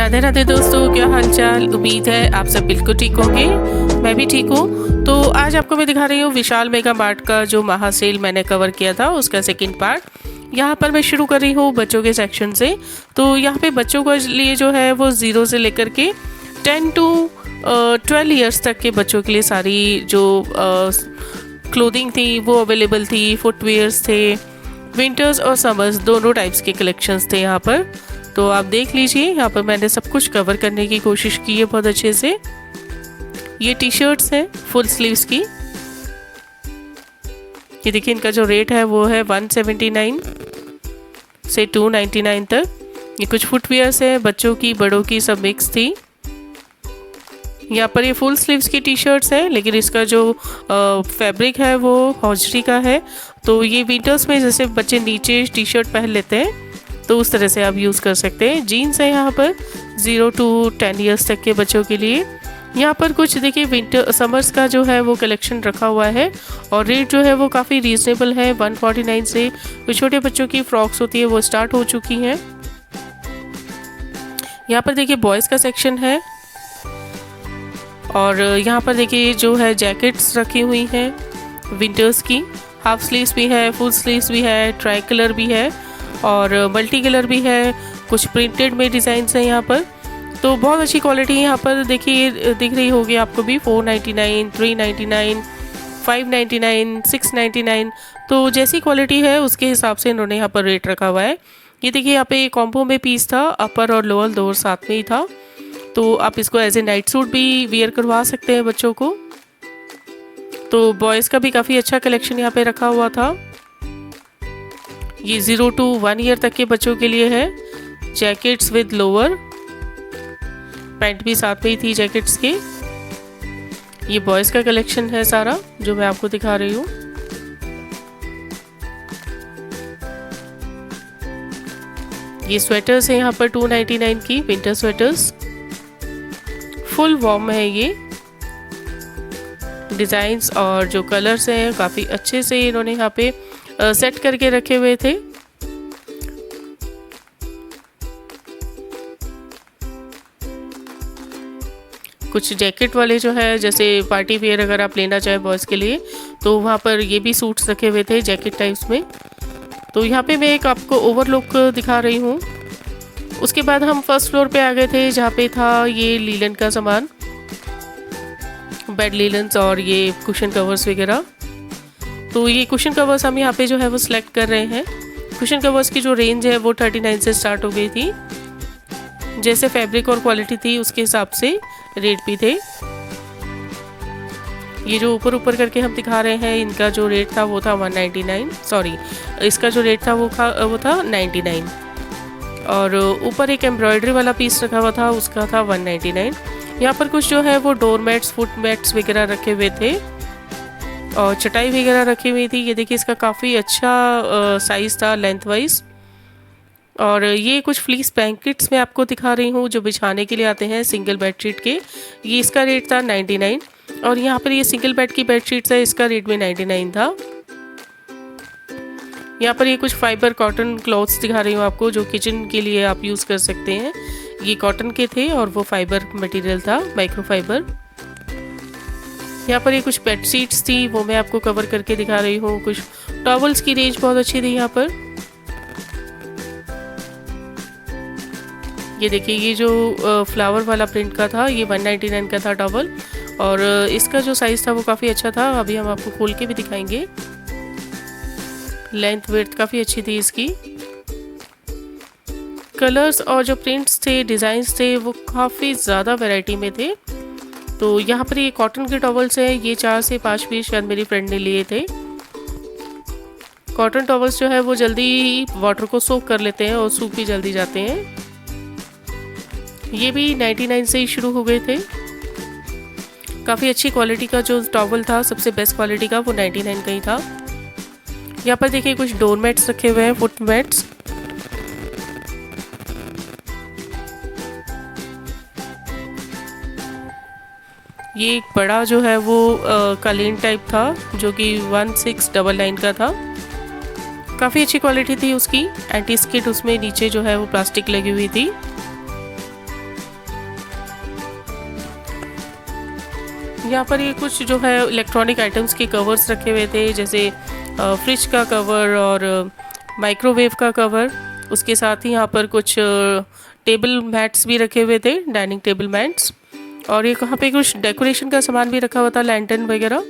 राधे राधे दोस्तों, क्या हाल चाल। उम्मीद है आप सब बिल्कुल ठीक होंगे। मैं भी ठीक हूँ। तो आज आपको मैं दिखा रही हूँ विशाल मेगा मार्ट का जो महा सेल मैंने कवर किया था उसका सेकंड पार्ट। यहाँ पर मैं शुरू कर रही हूँ बच्चों के सेक्शन से। तो यहाँ पे बच्चों के लिए जो है वो 0 से लेकर के 10 to 12 ईयर्स तक के बच्चों के लिए सारी जो क्लोथिंग थी वो अवेलेबल थी। फुटवेयर्स थे, विंटर्स और समर्स दोनों टाइप्स के कलेक्शंस थे यहाँ पर। तो आप देख लीजिए, यहाँ पर मैंने सब कुछ कवर करने की कोशिश की है बहुत अच्छे से। ये टी शर्ट्स हैं फुल स्लीव्स की। ये देखिए, इनका जो रेट है वो है 179 से 299 तक। ये कुछ फुटवेयर्स हैं, बच्चों की बड़ों की सब मिक्स थी। यहाँ पर ये फुल स्लीव्स की टी शर्ट्स हैं, लेकिन इसका जो फैब्रिक है वो हौजरी का है। तो ये विंटर्स में जैसे बच्चे नीचे टी शर्ट पहन लेते हैं तो उस तरह से आप यूज़ कर सकते हैं। जीन्स है यहाँ पर 0 to 10 ईयर्स तक के बच्चों के लिए। यहाँ पर कुछ देखिए विंटर समर्स का जो है वो कलेक्शन रखा हुआ है और रेट जो है वो काफ़ी रीजनेबल है। 149 से जो छोटे बच्चों की फ्रॉक्स होती है वो स्टार्ट हो चुकी हैं। यहाँ पर देखिए बॉयज़ का सेक्शन है और यहाँ पर देखिए जो है जैकेट्स रखी हुई हैं विंटर्स की। हाफ स्लीव्स भी है, फुल स्लीव्स भी है, ट्राई कलर भी है और मल्टी कलर भी है। कुछ प्रिंटेड में डिज़ाइंस हैं यहाँ पर। तो बहुत अच्छी क्वालिटी यहाँ पर देखिए दिख रही होगी आपको भी। 499, 399, 599, 699। तो जैसी क्वालिटी है उसके हिसाब से इन्होंने यहाँ पर रेट रखा हुआ है। ये देखिए यहाँ पे कॉम्बो में पीस था, अपर और लोअर दोनों साथ में ही था। तो आप इसको एज ए नाइट सूट भी वियर करवा सकते हैं बच्चों को। तो बॉयज़ का भी काफ़ी अच्छा कलेक्शन यहाँ पे रखा हुआ था। ये 0 to 1 ईयर तक के बच्चों के लिए है। जैकेट्स विद लोअर, पैंट भी साथ में ही थी जैकेट्स के। ये बॉयज़ का कलेक्शन है सारा जो मैं आपको दिखा रही हूँ। ये स्वेटर्स है यहाँ पर 299 की, विंटर स्वेटर्स फुल वार्म है। ये डिज़ाइंस और जो कलर्स हैं काफ़ी अच्छे से इन्होंने यहाँ पे सेट करके रखे हुए थे। कुछ जैकेट वाले जो है जैसे पार्टी वेयर अगर आप लेना चाहें बॉयज़ के लिए तो वहाँ पर ये भी सूट्स रखे हुए थे जैकेट टाइप्स में। तो यहाँ पे मैं एक आपको ओवरलुक दिखा रही हूँ। उसके बाद हम फर्स्ट फ्लोर पे आ गए थे जहाँ पे था ये लीलन का सामान, बेड लीलन्स और ये कुशन कवर्स वगैरह। तो ये कुशन कवर्स हम यहाँ पे जो है वो सिलेक्ट कर रहे हैं। कुशन कवर्स की जो रेंज है वो 39 से स्टार्ट हो गई थी। जैसे फैब्रिक और क्वालिटी थी उसके हिसाब से रेट भी थे। ये जो ऊपर ऊपर करके हम दिखा रहे हैं इनका जो रेट था वो था 199, सॉरी इसका जो रेट था वो था 99। और ऊपर एक एम्ब्रॉयडरी वाला पीस रखा हुआ था उसका था 199। यहाँ पर कुछ जो है वो डोर मैट्स, फुट मैट्स वगैरह रखे हुए थे और चटाई वगैरह रखी हुई थी। ये देखिए इसका काफ़ी अच्छा साइज़ था लेंथ वाइज। और ये कुछ फ्लीस ब्लैंकेट्स मैं आपको दिखा रही हूँ जो बिछाने के लिए आते हैं सिंगल बेडशीट के। ये इसका रेट था 99 और यहाँ पर ये सिंगल बेड की बेडशीट्स है, इसका रेट भी 99 था। यहाँ पर ये कुछ फाइबर कॉटन क्लॉथ्स दिखा रही हूँ आपको जो किचन के लिए आप यूज़ कर सकते हैं। ये कॉटन के थे और वो फाइबर मटेरियल था, माइक्रोफाइबर। यहाँ पर ये कुछ बेड शीट्स थी वो मैं आपको कवर करके दिखा रही हूँ। कुछ टॉवल्स की रेंज बहुत अच्छी थी यहाँ पर। ये देखिए ये जो फ्लावर वाला प्रिंट का था ये 199 का था टॉवल और इसका जो साइज़ था वो काफ़ी अच्छा था। अभी हम आपको खोल के भी दिखाएंगे। लेंथ विड्थ काफ़ी अच्छी थी इसकी। कलर्स और जो प्रिंट्स थे, डिज़ाइंस थे वो काफ़ी ज़्यादा वैरायटी में थे। तो यहाँ पर ये कॉटन के टॉवल्स हैं, ये 4 से 5 पीस शायद मेरी फ्रेंड ने लिए थे। कॉटन टॉवल्स जो है वो जल्दी वाटर को सोक कर लेते हैं और सूख भी जल्दी जाते हैं। ये भी 99 से ही शुरू हो गए थे। काफ़ी अच्छी क्वालिटी का जो टॉवल था, सबसे बेस्ट क्वालिटी का, वो 99 का ही था। यहाँ पर देखिए कुछ डोर मैट्स रखे हुए हैं, फुट मैट्स। ये एक बड़ा जो है वो कालीन टाइप था जो कि 1699 का था। काफ़ी अच्छी क्वालिटी थी उसकी। एंटी स्किड उसमें नीचे जो है वो प्लास्टिक लगी हुई थी। यहाँ पर ये कुछ जो है इलेक्ट्रॉनिक आइटम्स के कवर्स रखे हुए थे, जैसे फ्रिज का कवर और माइक्रोवेव का कवर। उसके साथ ही यहाँ पर कुछ टेबल मैट्स भी रखे हुए थे, डाइनिंग टेबल मैट्स। और ये कहाँ पे कुछ डेकोरेशन का सामान भी रखा हुआ था, लैंटर्न वगैरह।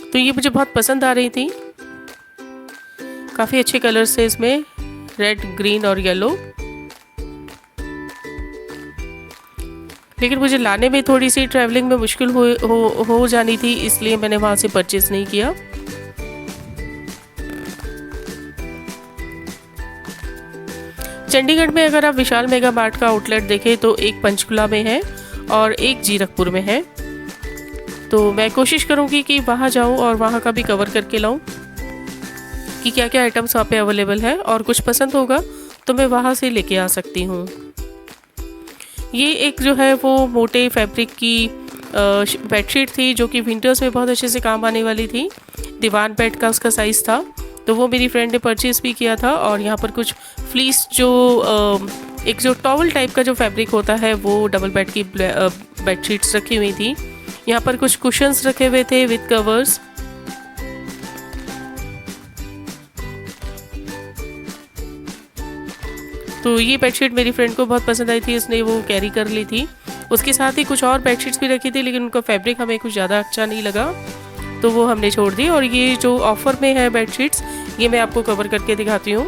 तो ये मुझे बहुत पसंद आ रही थी। काफ़ी अच्छे कलर्स थे इसमें, रेड, ग्रीन और येलो। लेकिन मुझे लाने में थोड़ी सी ट्रैवलिंग में मुश्किल हो जानी थी, इसलिए मैंने वहाँ से परचेस नहीं किया। चंडीगढ़ में अगर आप विशाल मेगा मार्ट का आउटलेट देखें तो एक पंचकुला में है और एक जीरकपुर में है। तो मैं कोशिश करूँगी कि वहाँ जाऊँ और वहाँ का भी कवर करके लाऊँ कि क्या क्या आइटम्स वहाँ पे अवेलेबल है, और कुछ पसंद होगा तो मैं वहाँ से लेके आ सकती हूँ। ये एक जो है वो मोटे फैब्रिक की बेडशीट थी, जो कि विंटर्स में बहुत अच्छे से काम आने वाली थी। दीवान बेड का उसका साइज़ था, तो वो मेरी फ्रेंड ने परचेज़ भी किया था। और यहाँ पर कुछ फ्लीस जो एक जो टॉवल टाइप का जो फैब्रिक होता है, वो डबल बेड की बेडशीट्स रखी हुई थी। यहाँ पर कुछ कुशन्स रखे हुए थे विद कवर्स। तो ये बेडशीट मेरी फ्रेंड को बहुत पसंद आई थी, इसने वो कैरी कर ली थी। उसके साथ ही कुछ और बेडशीट्स भी रखी थी, लेकिन उनका फैब्रिक हमें कुछ ज़्यादा अच्छा नहीं लगा, तो वो हमने छोड़ दी। और ये जो ऑफ़र में है बेडशीट्स, ये मैं आपको कवर करके दिखाती हूँ।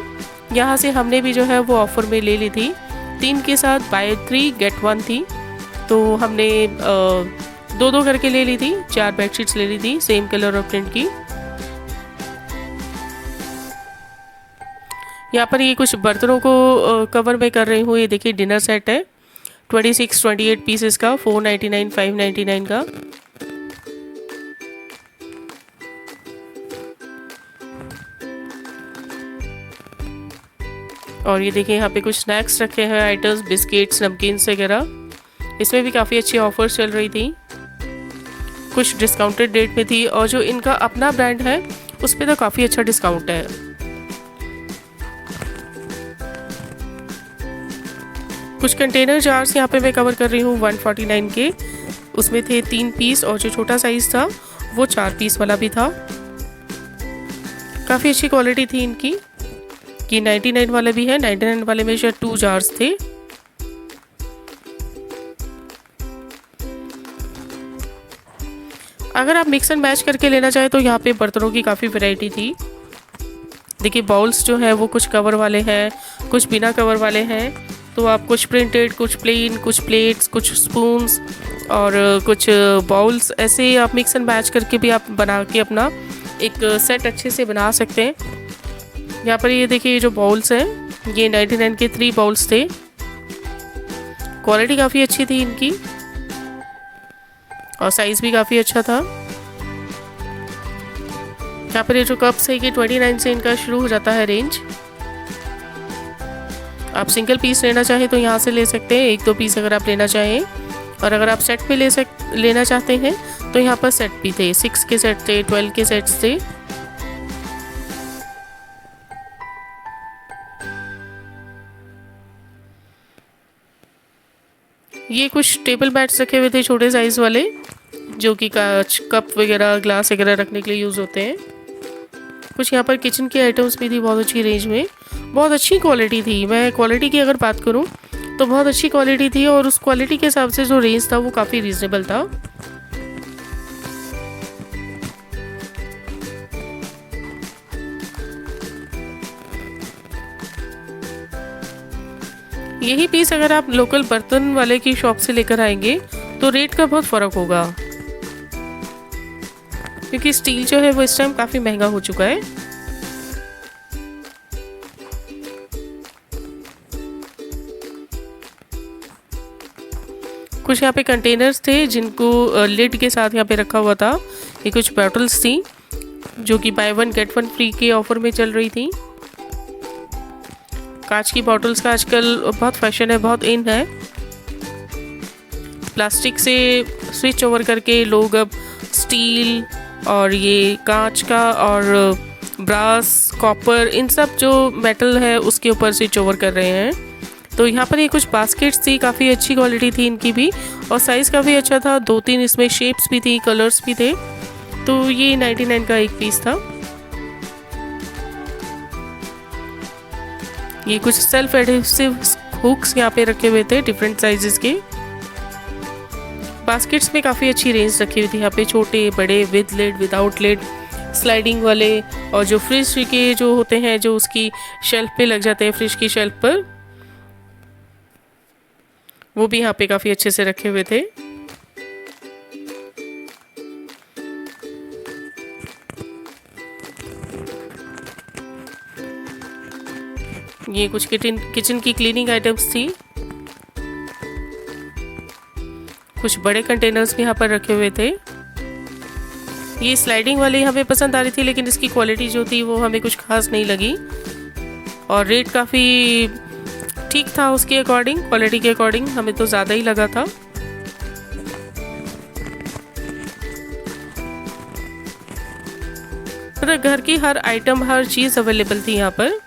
यहाँ से हमने भी जो है वो ऑफ़र में ले ली थी। 3 के साथ बाय 3 गेट 1 थी, तो हमने 2-2 करके ले ली थी। 4 बेडशीट्स ले ली थी सेम कलर और प्रिंट की। यहाँ पर ये कुछ बर्तनों को कवर में कर रही हूँ। ये देखिए डिनर सेट है 26-28 पीसेस का, 499 599 का। और ये देखिए यहाँ पे कुछ स्नैक्स रखे हैं आइटम्स, बिस्किट्स, नमकीन्स वगैरह। इसमें भी काफ़ी अच्छी ऑफर्स चल रही थी, कुछ डिस्काउंटेड रेट में थी। और जो इनका अपना ब्रांड है उस पर तो काफ़ी अच्छा डिस्काउंट है। कुछ कंटेनर जार्स यहाँ पे मैं कवर कर रही हूँ 149 के। उसमें थे 3 पीस, और जो छोटा साइज़ था वो 4 पीस वाला भी था। काफ़ी अच्छी क्वालिटी थी इनकी, कि 99 वाले भी है। 99 वाले में शायद 2 जार्स थे। अगर आप मिक्स एंड मैच करके लेना चाहें तो यहाँ पे बर्तनों की काफ़ी वैरायटी थी। देखिए बाउल्स जो है वो कुछ कवर वाले हैं, कुछ बिना कवर वाले हैं। तो आप कुछ प्रिंटेड, कुछ प्लेन, कुछ प्लेट्स, कुछ स्पून्स और कुछ बाउल्स, ऐसे आप मिक्स एंड मैच करके भी आप बना के अपना एक सेट अच्छे से बना सकते हैं। यहाँ पर ये देखिए, ये जो बाउल्स हैं ये 99 के 3 बाउल्स थे। क्वालिटी काफ़ी अच्छी थी इनकी और साइज़ भी काफ़ी अच्छा था। यहाँ पर ये जो कप्स है ये 29 से इनका शुरू हो जाता है रेंज। आप सिंगल पीस लेना चाहें तो यहाँ से ले सकते हैं, 1-2 पीस अगर आप लेना चाहें। और अगर आप सेट में लेना चाहते हैं तो यहाँ पर सेट भी थे, 6 के सेट थे, 12 के सेट्स थे। ये कुछ टेबल मैट्स रखे हुए थे छोटे साइज़ वाले, जो कि कप वगैरह, ग्लास वगैरह रखने के लिए यूज़ होते हैं। कुछ यहाँ पर किचन के आइटम्स भी थी बहुत अच्छी रेंज में, बहुत अच्छी क्वालिटी थी। मैं क्वालिटी की अगर बात करूँ तो बहुत अच्छी क्वालिटी थी, और उस क्वालिटी के हिसाब से जो रेंज था वो काफ़ी रीजनेबल था। यही पीस अगर आप लोकल बर्तन वाले की शॉप से लेकर आएंगे तो रेट का बहुत फ़र्क होगा, क्योंकि स्टील जो है वो इस टाइम काफ़ी महंगा हो चुका है। कुछ यहाँ पे कंटेनर्स थे जिनको लिड के साथ यहाँ पे रखा हुआ था। ये कुछ बॉटल्स थी जो कि बाय 1 गेट 1 फ्री के ऑफर में चल रही थी। कांच की बॉटल्स का आजकल बहुत फैशन है, बहुत इन है। प्लास्टिक से स्विच ओवर करके लोग अब स्टील और ये कांच का और ब्रास, कॉपर, इन सब जो मेटल है उसके ऊपर स्विच ओवर कर रहे हैं। तो यहाँ पर ये कुछ बास्केट्स थी, काफ़ी अच्छी क्वालिटी थी इनकी भी और साइज़ काफ़ी अच्छा था। 2-3 इसमें शेप्स भी थी, कलर्स भी थे। तो ये 99 का एक पीस था। ये कुछ सेल्फ एडहेसिव हुक्स यहाँ पे रखे हुए थे डिफरेंट साइजेस के। बास्केट्स में काफ़ी अच्छी रेंज रखी हुई थी यहाँ पे, छोटे बड़े, with lid, without lid, sliding वाले, और जो फ्रिज के जो होते हैं जो उसकी शेल्फ पे लग जाते हैं, फ्रिज की शेल्फ पर, वो भी यहाँ पे काफ़ी अच्छे से रखे हुए थे। ये कुछ किचन की क्लीनिंग आइटम्स थी। कुछ बड़े कंटेनर्स भी यहाँ पर रखे हुए थे। ये स्लाइडिंग वाली हमें पसंद आ रही थी, लेकिन इसकी क्वालिटी जो थी वो हमें कुछ खास नहीं लगी और रेट काफ़ी ठीक था उसके अकॉर्डिंग, क्वालिटी के अकॉर्डिंग हमें तो ज़्यादा ही लगा था। मतलब घर की हर आइटम, हर चीज़ अवेलेबल थी यहाँ पर।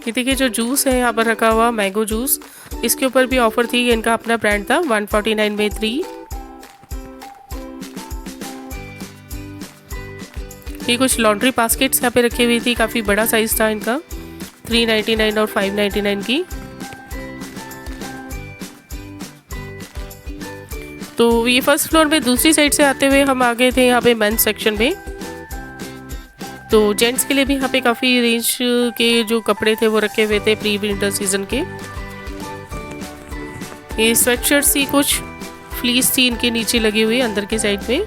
ये देखिए जो जूस है यहाँ पर रखा हुआ, मैंगो जूस, इसके ऊपर भी ऑफर थी। इनका अपना ब्रांड था, 149 में 3। ये कुछ लॉन्ड्री बास्केट्स यहाँ पे रखी हुई थी, काफ़ी बड़ा साइज था इनका, 399 और 599 की। तो ये फर्स्ट फ्लोर में दूसरी साइड से आते हुए हम आ गए थे यहाँ पे मेंस सेक्शन में। तो जेंट्स के लिए भी यहाँ पे काफ़ी रेंज के जो कपड़े थे वो रखे हुए थे प्री विंटर सीजन के। ये स्वेटशर्ट्स थी, कुछ फ्लीस थी इनके नीचे लगी हुई अंदर की साइड में,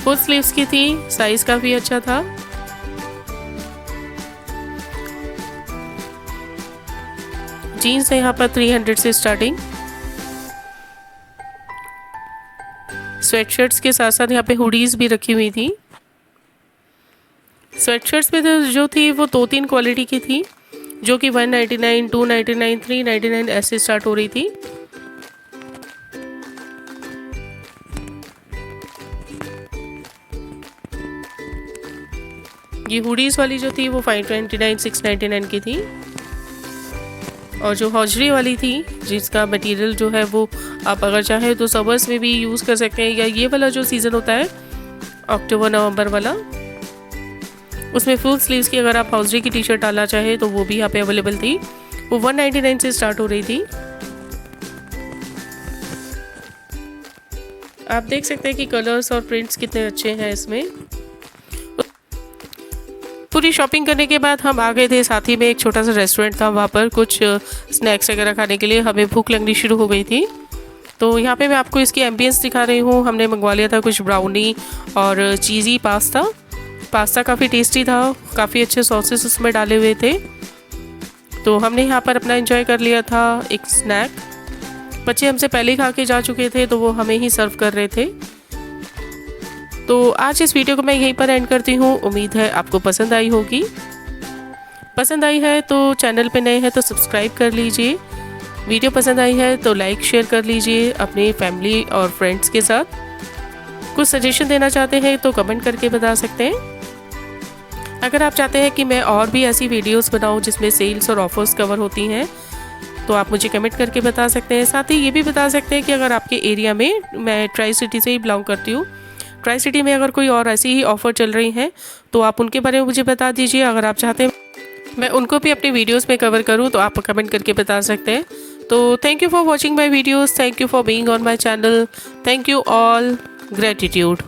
फुल स्लीव्स की थी, साइज काफ़ी अच्छा था। जीन्स है यहाँ पर 300 से स्टार्टिंग। स्वेटशर्ट्स के साथ साथ यहाँ पे हुडीज भी रखी हुई थी। स्वेटशर्ट्स में जो थी वो 2-3 क्वालिटी की थी, जो कि 199, 299, 399 ऐसे स्टार्ट हो रही थी। ये हुडीज वाली जो थी वो 529, 699 की थी। और जो हौजरी वाली थी, जिसका मटेरियल जो है वो आप अगर चाहें तो समर्स में भी यूज़ कर सकते हैं, या ये वाला जो सीज़न होता है अक्टूबर नवंबर वाला, उसमें फुल स्लीव्स की अगर आप हौजरी की टी शर्ट डालना चाहे तो वो भी यहाँ पे अवेलेबल थी। वो 199 से स्टार्ट हो रही थी। आप देख सकते हैं कि कलर्स और प्रिंट्स कितने अच्छे हैं इसमें। पूरी शॉपिंग करने के बाद हम आ गए थे, साथ ही में एक छोटा सा रेस्टोरेंट था, वहाँ पर कुछ स्नैक्स वगैरह खाने के लिए हमें भूख लगनी शुरू हो गई थी। तो यहाँ पे मैं आपको इसकी एम्बियंस दिखा रही हूँ। हमने मंगवा लिया था कुछ ब्राउनी और चीज़ी पास्ता। पास्ता काफ़ी टेस्टी था, काफ़ी अच्छे सॉसेस उसमें डाले हुए थे। तो हमने यहाँ पर अपना एंजॉय कर लिया था एक स्नैक। बच्चे हमसे पहले ही खा के जा चुके थे तो वो हमें ही सर्व कर रहे थे। तो आज इस वीडियो को मैं यहीं पर एंड करती हूँ। उम्मीद है आपको पसंद आई होगी। पसंद आई है तो चैनल पे नए हैं तो सब्सक्राइब कर लीजिए। वीडियो पसंद आई है तो लाइक शेयर कर लीजिए अपनी फैमिली और फ्रेंड्स के साथ। कुछ सजेशन देना चाहते हैं तो कमेंट करके बता सकते हैं। अगर आप चाहते हैं कि मैं और भी ऐसी वीडियोस बनाऊं जिसमें सेल्स और ऑफर्स कवर होती हैं तो आप मुझे कमेंट करके बता सकते हैं। साथ ही ये भी बता सकते हैं कि अगर आपके एरिया में, मैं ट्राई सिटी से ही बिलोंग करती हूँ, ट्राई सिटी में अगर कोई और ऐसी ही ऑफ़र चल रही हैं तो आप उनके बारे में मुझे बता दीजिए। अगर आप चाहते हैं मैं उनको भी अपनी वीडियोस में कवर करूं तो आप कमेंट करके बता सकते हैं। तो thank you for watching my videos, thank you for being on my channel, thank you all, gratitude.